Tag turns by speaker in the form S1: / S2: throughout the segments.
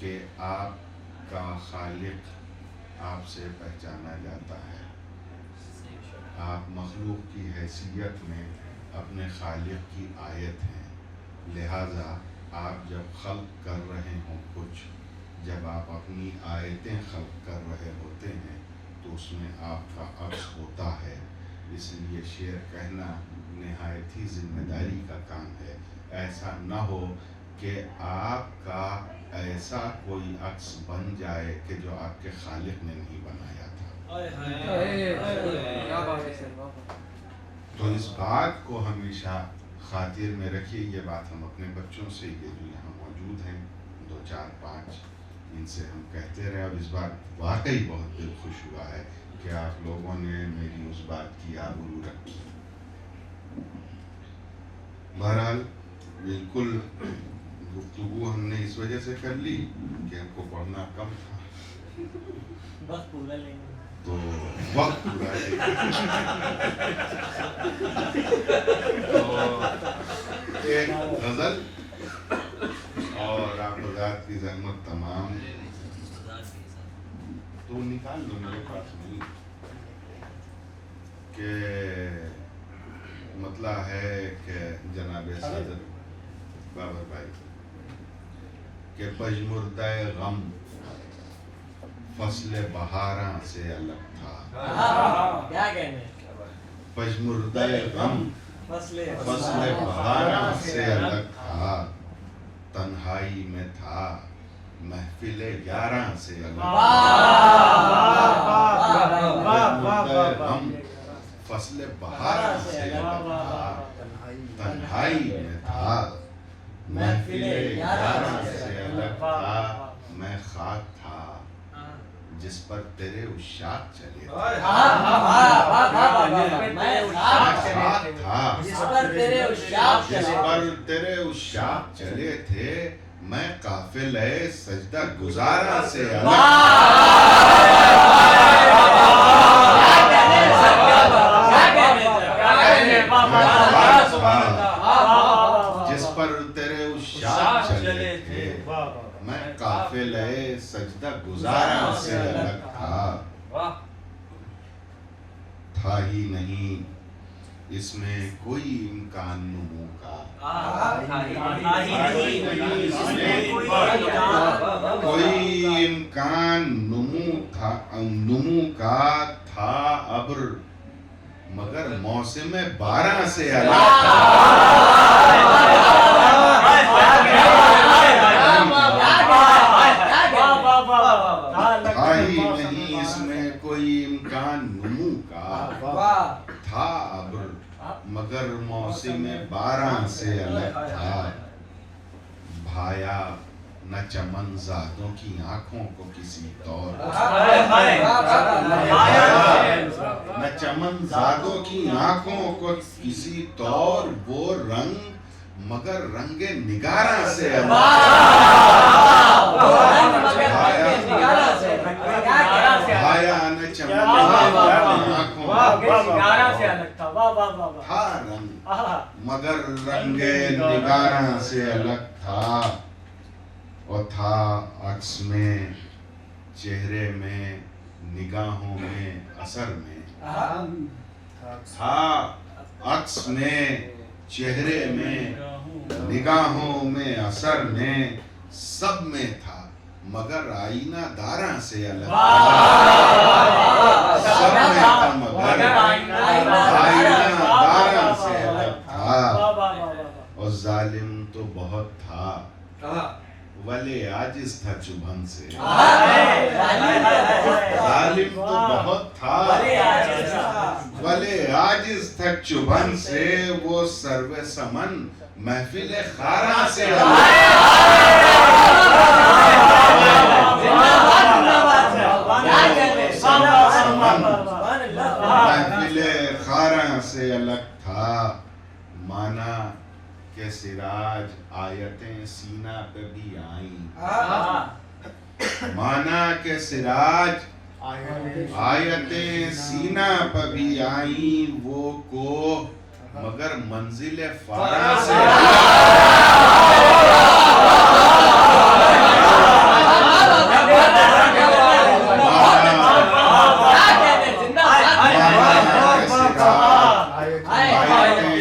S1: کہ آپ کا خالق آپ سے پہچانا جاتا ہے. آپ مخلوق کی حیثیت میں اپنے خالق کی آیت ہیں. لہٰذا آپ جب خلق کر رہے ہوں کچھ، جب آپ اپنی آیتیں خلق کر رہے ہوتے ہیں تو اس میں آپ کا عکس ہوتا ہے. اس لیے شعر کہنا نہایت ہی ذمہ داری کا کام ہے. ایسا نہ ہو کہ آپ کا ایسا کوئی عکس بن جائے کہ جو آپ کے خالق نے نہیں بنایا تھا. تو اس بات کو ہمیشہ خاطر میں رکھیے. یہ بات ہم اپنے بچوں سے یہ جو یہاں موجود ہیں 2 4 5 ان سے ہم کہتے رہے، اور اس بات واقعی بہت دل خوش ہوا ہے کہ آپ لوگوں نے میری اس بات کی آبرو رکھی. بہرحال بالکل گفتگو ہم نے اس وجہ سے کر لی کہ ہم کو پڑھنا کم تھا،
S2: وقت پورا لیں گے
S1: تو وقت پورا لے تو ایک غزل اور آپ حضرات کی زحمت تمام تو نکال لو، میرے پاس نہیں، کہ مطلع ہے کہ جناب صدر بابر بھائی کہ پژمردہ غم فصل بہاراں سے الگ تھا.
S2: کیا کہنے
S1: پژمردہ غم فصل بہاراں سے الگ تھا. تنہائی میں تھا محفل یاراں سے الگ تھا. غم فصل بہاراں سے الگ تھا. تنہائی میں تھا محفل یاراں سے الگ تھا. میں خاک تھا جس پر تیرے عشاق چلے تھے.
S2: جس پر تیرے
S1: عشاق چلے تھے. میں قافلہ سجدہ گزاراں سے الگ جس پر تیرے عشاق چلے تھے. میں قافلہ سجدہ گزاراں سے الگ تھا ہی نہیں اس میں کوئی امکان نمو کا. کوئی امکان نمو کا تھا ابر مگر موسم باراں سے الگ تھا ہی نہیں اس میں کوئی امکان نمو کا تھا ابر مگر موسم باراں سے الگ تھا. بھایا نہ چمن زادوں کی آنکھوں کو کسی طور نہ چمن زادوں کی آنکھوں کو کسی طور وہ رنگ مگر رنگ نگاراں سے بھایا نہ چمن تھا رنگ مگر رنگ نگاراں سے الگ تھا. اور تھا عکس میں چہرے میں نگاہوں میں اثر میں. تھا عکس میں چہرے میں نگاہوں میں اثر میں سب میں تھا مگر آئینہ داراں سے الگ سب میں تھا مگر آئینہ داراں سے الگ تھا. اور ظالم تو بہت تھا ولی عاجز تھا چبھن سے. ظالم تو بہت تھا ولی عاجز تھا چبھن سے. وہ سرو سمن محفل خاراں سے محفل خاراں سے الگ تھا. مانا کہ سراج آیتیں سینہ پہ بھی آئیں. مانا کہ سراج آیتیں سینہ پہ بھی آئیں. وہ کو مگر منزل فاراں سے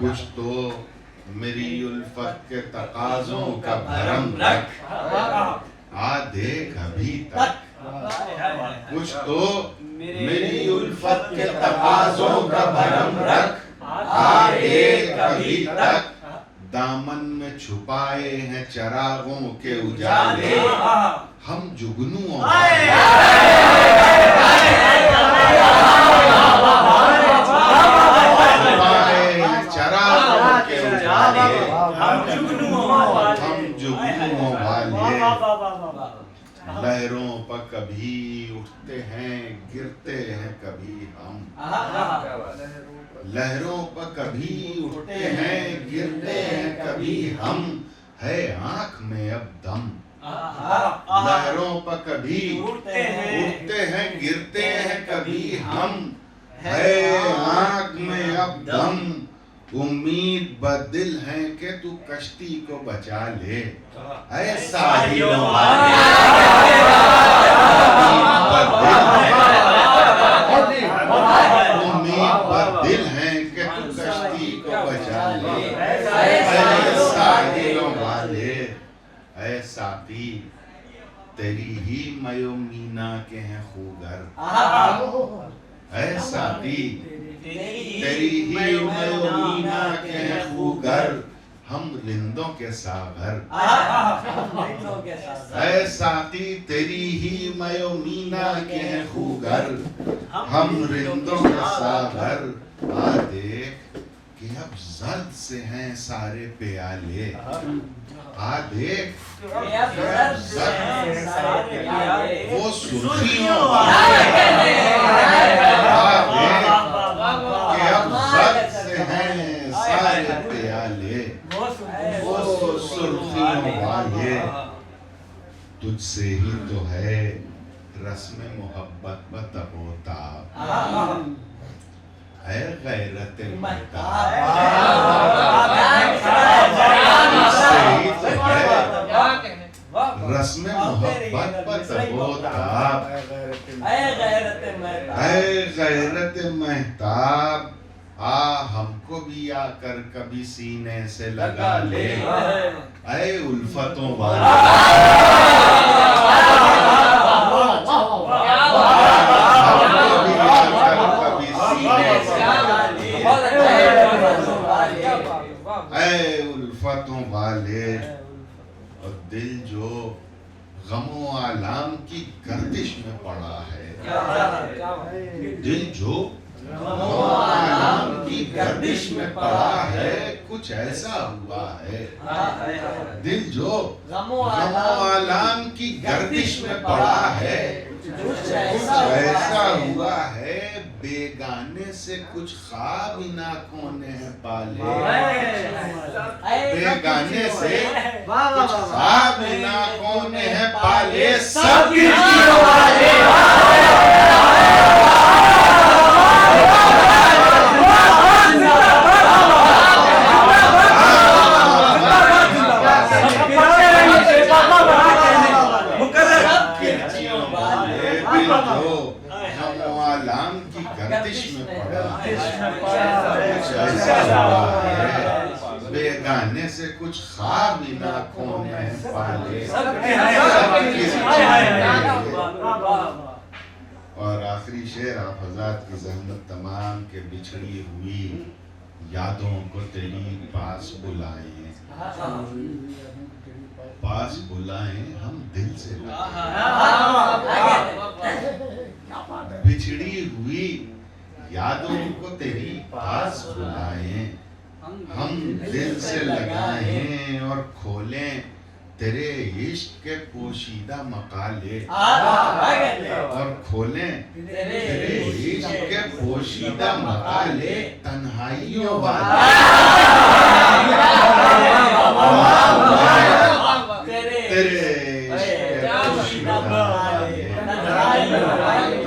S1: کچھ تو میری الفت کے تقاضوں کا بھرم رکھ، آ دیکھ ابھی تک، کچھ تو میری الفت کے تقاضوں کا بھرم رکھ، آ دیکھ ابھی تک، دامن میں چھپائے ہیں چراغوں کے اجالے، ہم جگنوں چراغوں کے اجالے، ہم جگنوں والے، لہروں پر کبھی اٹھتے ہیں گرتے ہیں کبھی ہم، لہروں پر کبھی اٹھتے ہیں گرتے ہیں کبھی ہم، ہے آنکھ میں اب دم، لہروں پر کبھی اٹھتے ہیں گرتے ہیں کبھی ہم، ہے آنکھ میں اب دم، امید بدل ہے کہ تو کشتی کو بچا لے، اے ساحلوں والے، امید بدل ہے کہ تو کشتی کو بچا لے، اے ساحلوں والے، اے ساقی تیری ہی میو مینا کے ہیں خوگر، اے ساقی تیری ہی میو مینا کے ہیں خوگر، ہم رندوں کے ساغر، اے ساقی تیری ہی میو مینا کے ہیں خوگر، ہم رندوں کے ساغر، آ دیکھ کہ اب زرد سے ہیں سارے پیالے، آ دیکھ کہ اب زرد وہ سرخیوں والے، آ دیکھ کہ اب زرد سے ہیں سارے پیالے، وہ سرخیوں والے، تجھ سے ہی تو ہے رسم محبت بطب و تاب، اے غیرت مہتاب، تجھ سے ہی تو ہے رسم محبت بطب و تاب، اے غیرت مہتاب، آ ہم کو بھی آ کر کبھی سینے سے لگا لے، اے الفتوں والے، ہم کو بھی آ کر کبھی سینے سے لگا لے، اے الفتوں والے، اور دل جو غم و آلام کی گردش میں پڑا ہے، دل جو غم و آلام کی گردش میں پڑا ہے، کچھ ایسا ہوا ہے، دل جو غم و آلام کی گردش میں پڑا ہے، کچھ ایسا ہوا ہے، بیگانے سے کچھ خواب ان آنکھوں نے پالے، بیگانے سے کچھ خواب ان آنکھوں نے پالے، سب کھڑکیوں والے، بیگانے سے کچھ خواب ان آنکھوں نے پالے، اور آخری شعر آپ حضرات کی زحمت تمام کے بچھڑی ہوئی یادوں کو تیری پاس بلائیں، پاس بلائیں ہم دل سے لگائیں، بچھڑی ہوئی یادوں کو تیری پاس بلائیں، ہم دل سے لگائیں، اور کھولیں تیرے عشق کے پوشیدہ مقالے، اور کھولیں تیرے عشق کے پوشیدہ مقالے، تنہائیوں والے، تیرے عشق کے پوشیدہ مقالے، تنہائیوں والے،